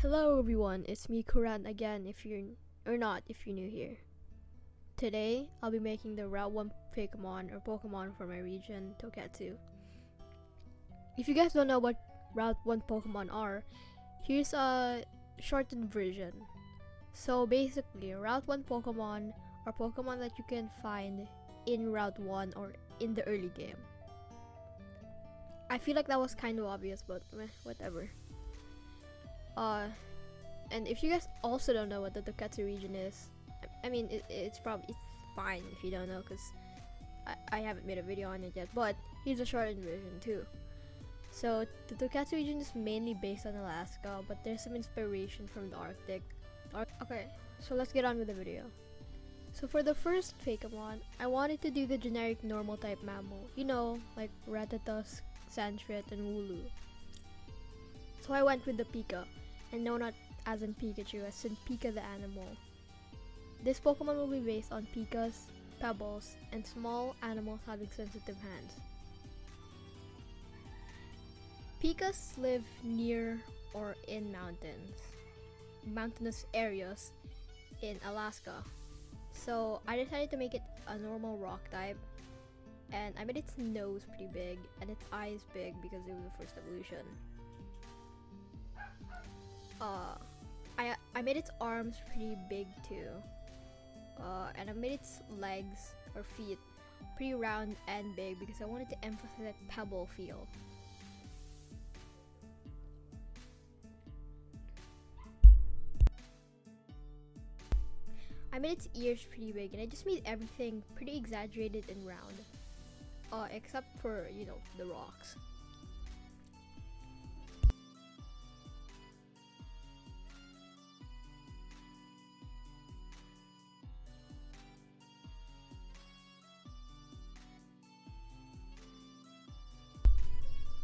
Hello everyone, it's me Kuran again if you're new here. Today, I'll be making the Route 1 Fakemon or Pokemon for my region, Toketsu. If you guys don't know what Route 1 Pokemon are, here's a shortened version. So basically, Route 1 Pokemon are Pokemon that you can find in Route 1 or in the early game. I feel like that was kind of obvious, but whatever. And if you guys also don't know what the Toketsu region is, I mean, it's fine if you don't know, because I haven't made a video on it yet, but here's a shortened version too. So the Toketsu region is mainly based on Alaska, but there's some inspiration from the Arctic. Okay, so let's get on with the video. So for the first Fakemon, I wanted to do the generic normal type mammal, you know, like Rattata, Sandshrew, and Wooloo. So I went with the Pika, and no, not as in Pikachu, as in Pika the animal. This Pokemon will be based on Pikas, pebbles, and small animals having sensitive hands. Pikas live near or in mountainous areas in Alaska. So I decided to make it a normal rock type, and I made its nose pretty big and its eyes big because it was the first evolution. I made its arms pretty big too, and I made its legs or feet pretty round and big because I wanted to emphasize that pebble feel. I made its ears pretty big, and I just made everything pretty exaggerated and round, except for, you know, the rocks.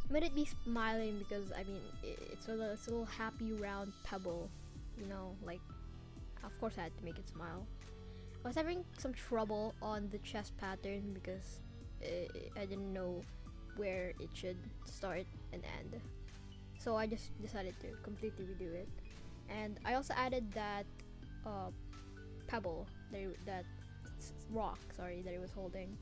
I made it be smiling because, I mean, it's a little happy round pebble, you know, like, of course I had to make it smile. I was having some trouble on the chest pattern because I didn't know where it should start and end. So I just decided to completely redo it. And I also added that pebble, that rock, sorry, that it was holding.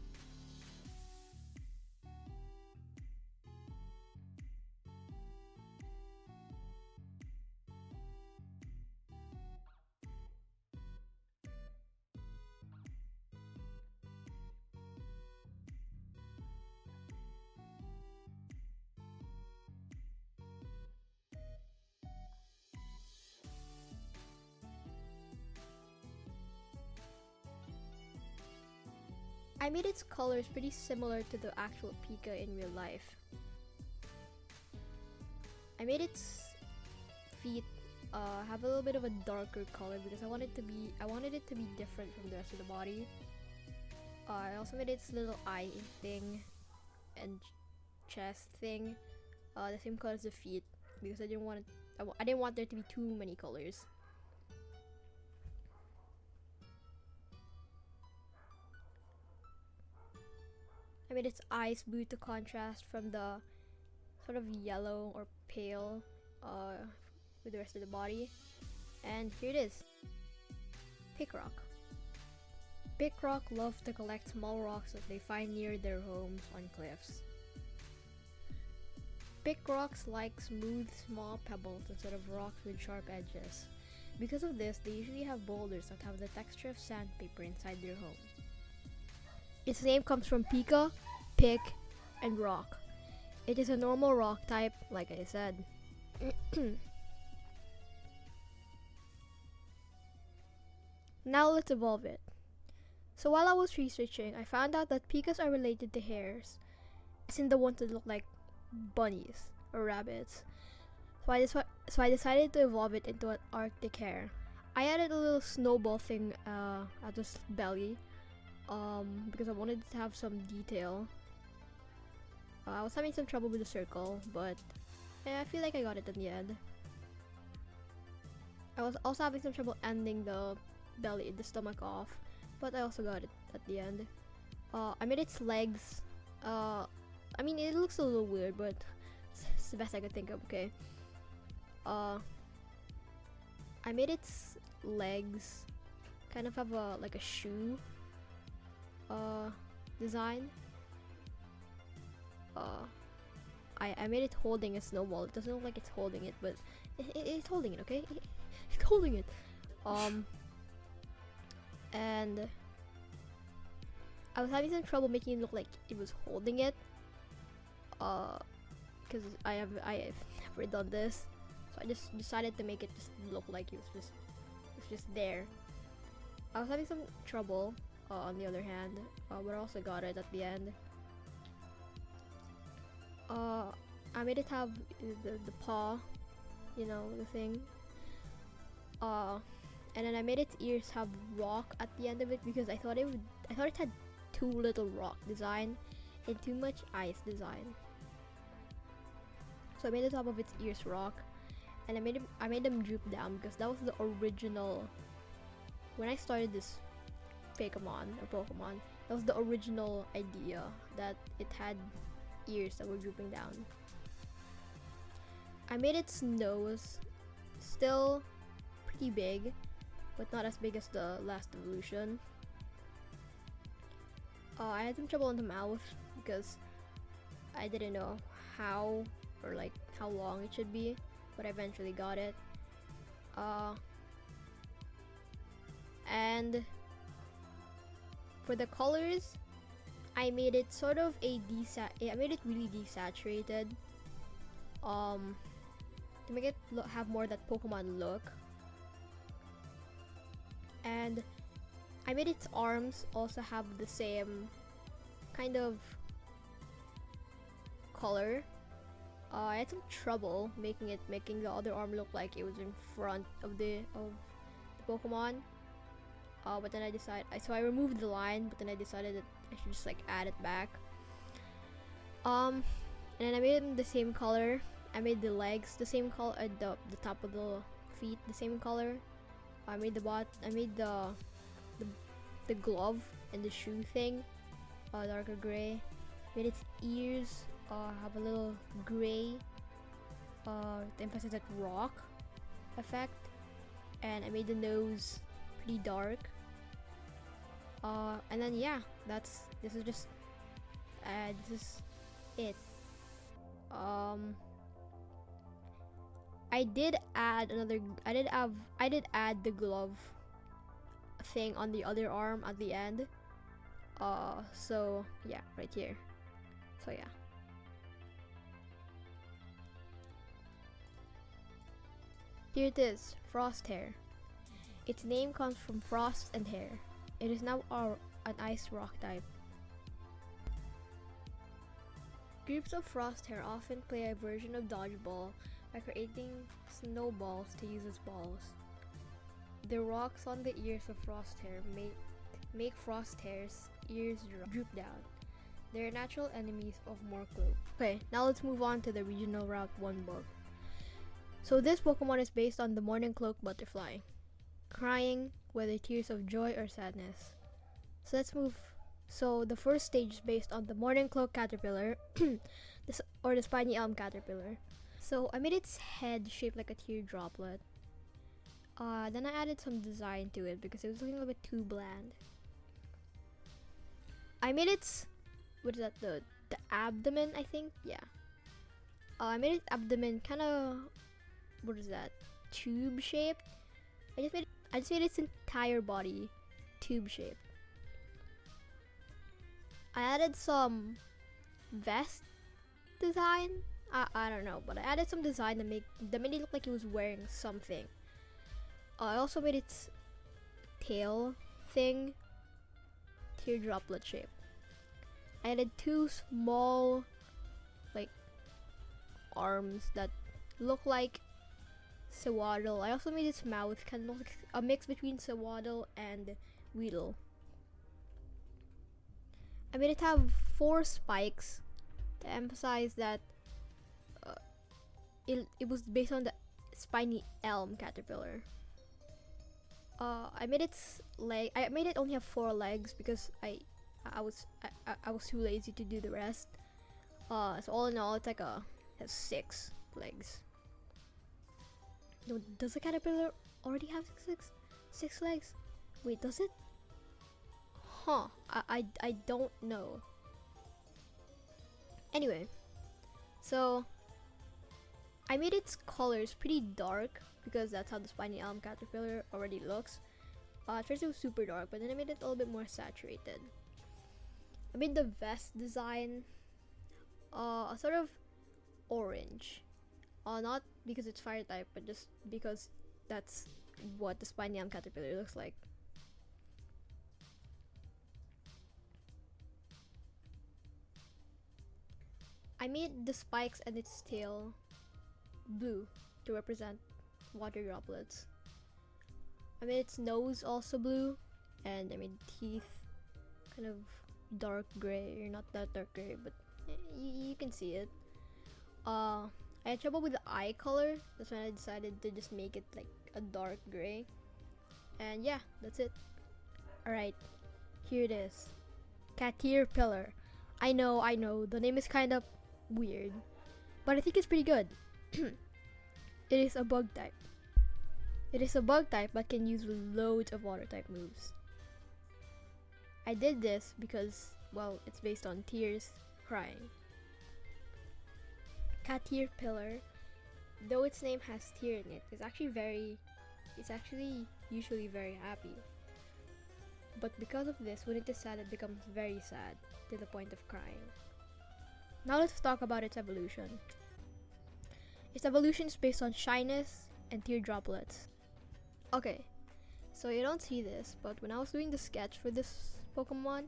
I made its colors pretty similar to the actual Pika in real life. I made its feet have a little bit of a darker color because I wanted it to be different from the rest of the body. I also made its little eye thing and chest thing the same color as the feet because I didn't want there to be too many colors. I made its eyes blue to contrast from the sort of yellow or pale with the rest of the body. And here it is. Pickrock. Pickrock love to collect small rocks that they find near their homes on cliffs. Pickrocks like smooth, small pebbles instead of rocks with sharp edges. Because of this, they usually have boulders that have the texture of sandpaper inside their home. Its name comes from Pika, Pick, and Rock. It is a normal rock type, like I said. Now let's evolve it. So while I was researching, I found out that Pikas are related to hares, as in the ones that look like bunnies or rabbits. So I decided to evolve it into an Arctic hare. I added a little snowball thing at its belly, because I wanted to have some detail. I was having some trouble with the circle, but I feel like I got it in the end. I was also having some trouble ending the stomach off, but I also got it at the end. I made its legs. I mean, it looks a little weird, but it's the best I could think of. Okay. I made its legs kind of have a like a shoe design. I made it holding a snowball. It doesn't look like it's holding it, but it's holding it, okay? It's holding it. And I was having some trouble making it look like it was holding it. Because I've never done this. So I just decided to make it just look like it was just there. I was having some trouble on the other hand, but I also got it at the end. I made it have the paw, you know, the thing. And then I made its ears have rock at the end of it because I thought it had too little rock design and too much ice design. So I made the top of its ears rock, and I made them droop down because that was the original. When I started this Fakemon or Pokemon, that was the original idea, that it had ears that were drooping down. I made its nose still pretty big, but not as big as the last evolution. I had some trouble in the mouth because I didn't know how or like how long it should be, but I eventually got it. And for the colors, I made it sort of I made it really desaturated, to make it have more that Pokemon look. And I made its arms also have the same kind of color. I had some trouble making the other arm look like it was in front of the Pokemon. But then I removed the line, but then I decided that I should just like add it back. And then I made them the same color. I made the legs the same color, the top of the feet the same color. I made the glove and the shoe thing darker gray. Made its ears have a little gray to emphasize that rock effect, and I made the nose pretty dark. And then yeah, this is it. I did add the glove thing on the other arm at the end. So yeah, right here. So yeah. Here it is, Frost Hair. Its name comes from frost and hair. It is now an ice rock type. Groups of frost hair often play a version of dodgeball by creating snowballs to use as balls. The rocks on the ears of frost hair make frost hair's ears droop down. They are natural enemies of Morclo. Okay, now let's move on to the Regional Route 1 book. So this Pokemon is based on the Morning Cloak Butterfly, crying whether tears of joy or sadness. So let's move. So the first stage is based on the Morning Cloak Caterpillar, or the Spiny Elm Caterpillar. So I made its head shaped like a tear droplet. Then I added some design to it because it was looking a little bit too bland. I made its, the abdomen, I think, yeah. I made its abdomen kind of, tube shaped. I just made its entire body tube shaped. I added some vest design. I don't know, but I added some design that made it look like it was wearing something. I also made its tail thing tear droplet shape. I added two small arms that look like Sewaddle. I also made its mouth kind of look like a mix between Sewaddle and Weedle. I made it have 4 spikes to emphasize that it was based on the Spiny Elm Caterpillar. I made its leg. I made it only have 4 legs because I was too lazy to do the rest. So all in all, it's like it has 6 legs. No, does the caterpillar already have six legs? Wait, does it? Huh, I don't know. Anyway, so I made its colors pretty dark because that's how the spiny elm caterpillar already looks. At first it was super dark, but then I made it a little bit more saturated. I made the vest design a sort of orange. Not because it's fire type, but just because that's what the spiny elm caterpillar looks like. I made the spikes and its tail blue to represent water droplets. I made its nose also blue, and I made teeth kind of dark gray, or not that dark gray, but you can see it. I had trouble with the eye color. That's when I decided to just make it like a dark gray. And yeah, that's it. Alright, here it is. Caterpillar. I know, the name is kind of weird, but I think it's pretty good. It is a bug type. It is a bug type but can use loads of water type moves. I did this because, well, it's based on tears crying. Caterpillar, though its name has tear in it, it's actually usually very happy. But because of this, when it is sad, it becomes very sad to the point of crying. Now let's talk about its evolution. Its evolution is based on shyness and tear droplets. Okay, so you don't see this, but when I was doing the sketch for this Pokemon,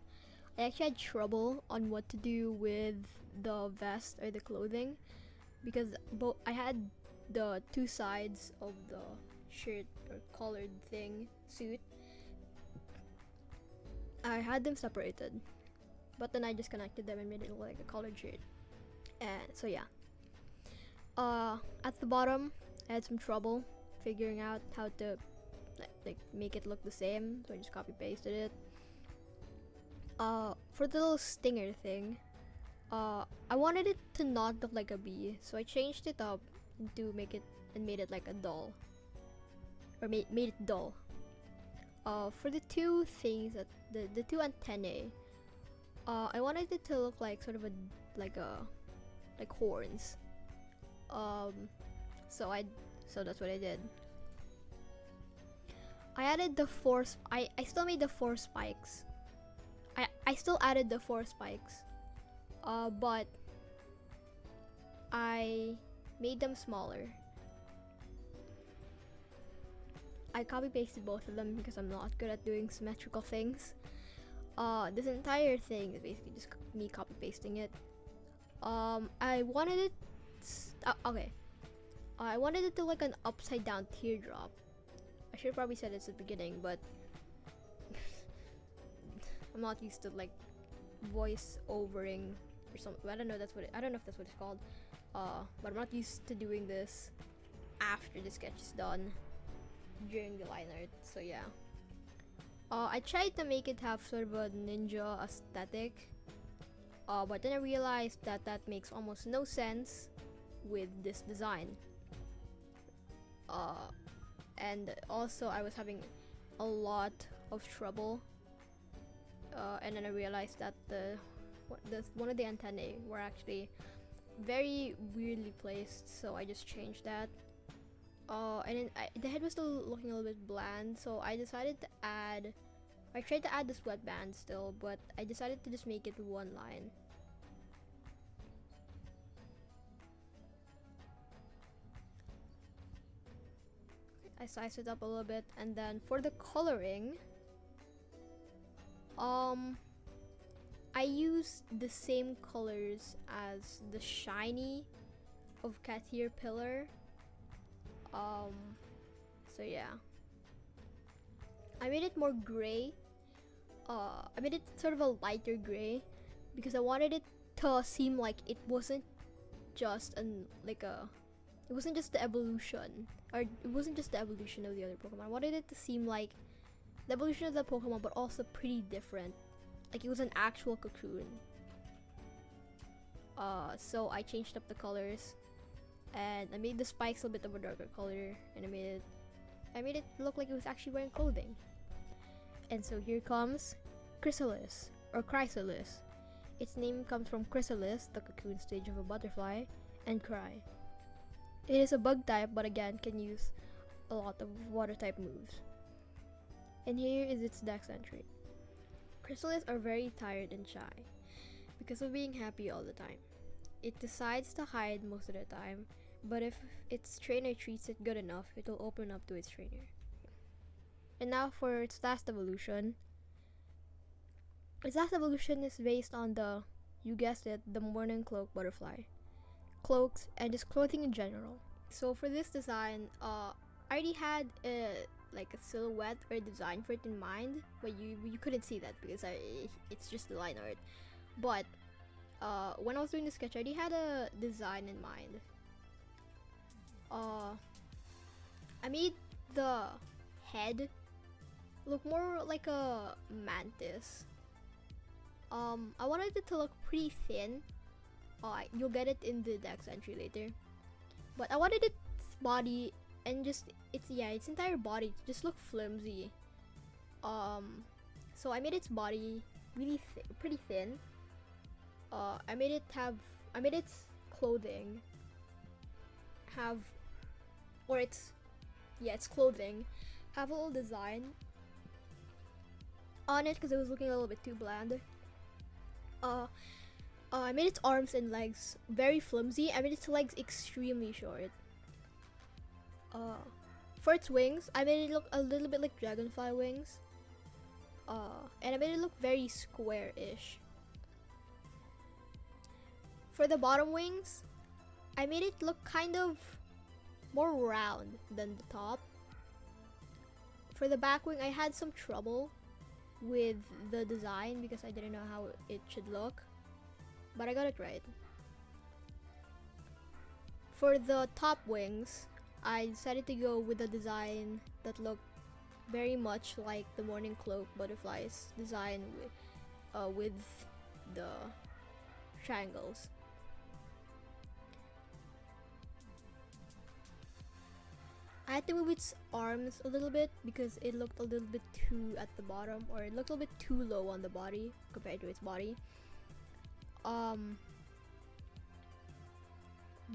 I actually had trouble on what to do with the vest or the clothing, because I had the two sides of the shirt or collared suit. I had them separated, but then I just connected them and made it look like a collared shirt. And so yeah. At the bottom, I had some trouble figuring out how to like make it look the same, so I just copy pasted it. For the little stinger thing, I wanted it to not look like a bee, so I changed it up to made it like a doll, or made it dull. For the two things that the two antennae, I wanted it to look like sort of like horns. So that's what I did. I added the I still made the 4 spikes. I still added the 4 spikes, but I made them smaller. I copy pasted both of them because I'm not good at doing symmetrical things. This entire thing is basically just me copy pasting it. I wanted it. Okay. I wanted it to look like an upside down teardrop. I should have probably said this at the beginning, but I'm not used to like voice overing or something. I don't know if that's what it's called. But I'm not used to doing this after the sketch is done during the line art. So yeah. I tried to make it have sort of a ninja aesthetic, but then I realized that makes almost no sense with this design. And also I was having a lot of trouble, and then I realized that one of the antennae were actually very weirdly placed, so I just changed that. And then the head was still looking a little bit bland, so I decided to add. I tried to add the sweatband still, but I decided to just make it one line. I sized it up a little bit, and then for the coloring, I used the same colors as the shiny of Caterpillar. So yeah. I made it more gray. I made it sort of a lighter gray because I wanted it to seem like it wasn't just it wasn't just the evolution, or it wasn't just the evolution of the other Pokemon. I wanted it to seem like the evolution of the Pokemon, but also pretty different. Like it was an actual cocoon. So I changed up the colors. and I made the spikes a bit of a darker color, and I made it look like it was actually wearing clothing. And so here comes Chrysalis, or Chrysalis. Its name comes from chrysalis, the cocoon stage of a butterfly, and cry. It is a bug type, but again can use a lot of water type moves. And here is its dex entry. Chrysalis are very tired and shy because of being happy all the time. It decides to hide most of the time, but if its trainer treats it good enough, it will open up to its trainer. And now for its last evolution. Its last evolution is based on the, you guessed it, the morning cloak butterfly. Cloaks and just clothing in general. So for this design, I already had like a silhouette or a design for it in mind, but you couldn't see that because it's just the line art. But when I was doing the sketch, I already had a design in mind. I made the head look more like a mantis. I wanted it to look pretty thin. You'll get it in the dex entry later. But I wanted its body and just its entire body to just look flimsy. So I made its body really pretty thin. I made its clothing its clothing have a little design on it because it was looking a little bit too bland. I made its arms and legs very flimsy. I made its legs extremely short. For its wings, I made it look a little bit like dragonfly wings. And I made it look very square-ish. For the bottom wings, I made it look kind of more round than the top. For the back wing, I had some trouble with the design because I didn't know how it should look, but I got it right. For the top wings, I decided to go with a design that looked very much like the morning cloak butterflies design with the triangles. I had to move its arms a little bit because it looked a little bit too at the bottom, or it looked a little bit too low on the body compared to its body.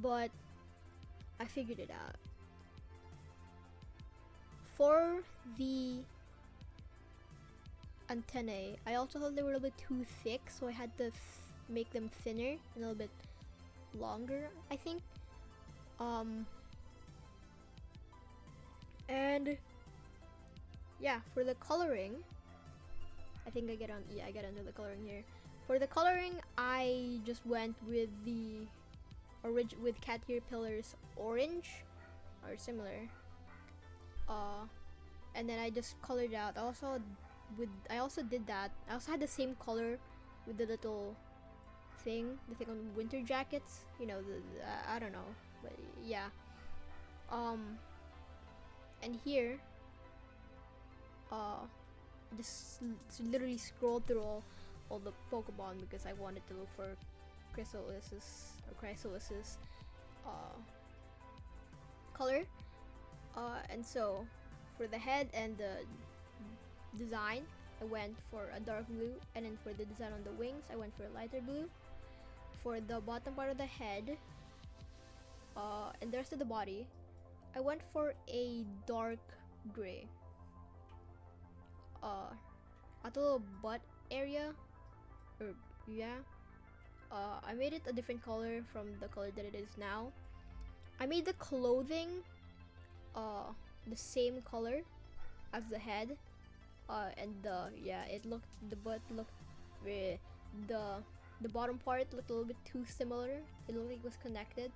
But I figured it out. For the antennae, I also thought they were a little bit too thick, so I had to make them thinner and a little bit longer, I think. And yeah, for the coloring, I think I get onto the coloring here. For the coloring, I just went with the with cat ear pillars orange or similar. And then I just colored out. I also did that. I also had the same color with the little thing, the thing on winter jackets. You know, I don't know, but yeah. And here, just literally scrolled through all the Pokemon because I wanted to look for Chrysalis's color. And so for the head and the design, I went for a dark blue, and then for the design on the wings, I went for a lighter blue. For the bottom part of the head, and the rest of the body, I went for a dark gray. At the little butt area, I made it a different color from the color that it is now. I made the clothing the same color as the head, and the butt looked the bottom part looked a little bit too similar. It looked like it was connected,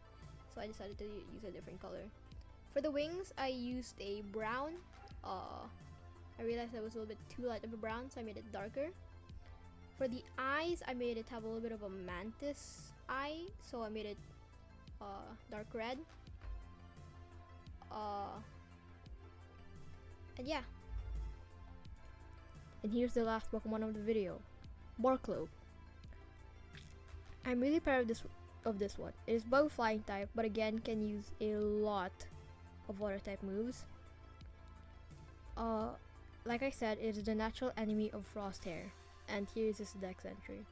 so I decided to use a different color. For the wings, I used a brown. I realized that was a little bit too light of a brown, so I made it darker. For the eyes, I made it have a little bit of a mantis eye, so I made it dark red. And yeah. And here's the last Pokemon of the video, Barcloak. I'm really proud of this of this one. It is both flying type, but again can use a lot of water type moves. Like I said, it is the natural enemy of Frosthair, and here is his dex entry.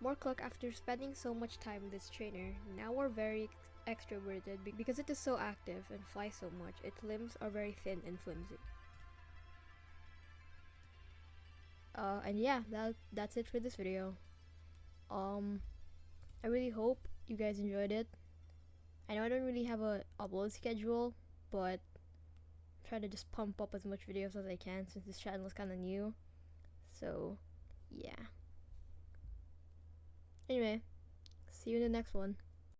More Cluck, after spending so much time with this trainer, now we're very extroverted because it is so active and flies so much, its limbs are very thin and flimsy. And yeah, that's it for this video. I really hope you guys enjoyed it. I know I don't really have a upload schedule, but I'm trying to just pump up as much videos as I can since this channel is kind of new. So, yeah. Anyway, see you in the next one.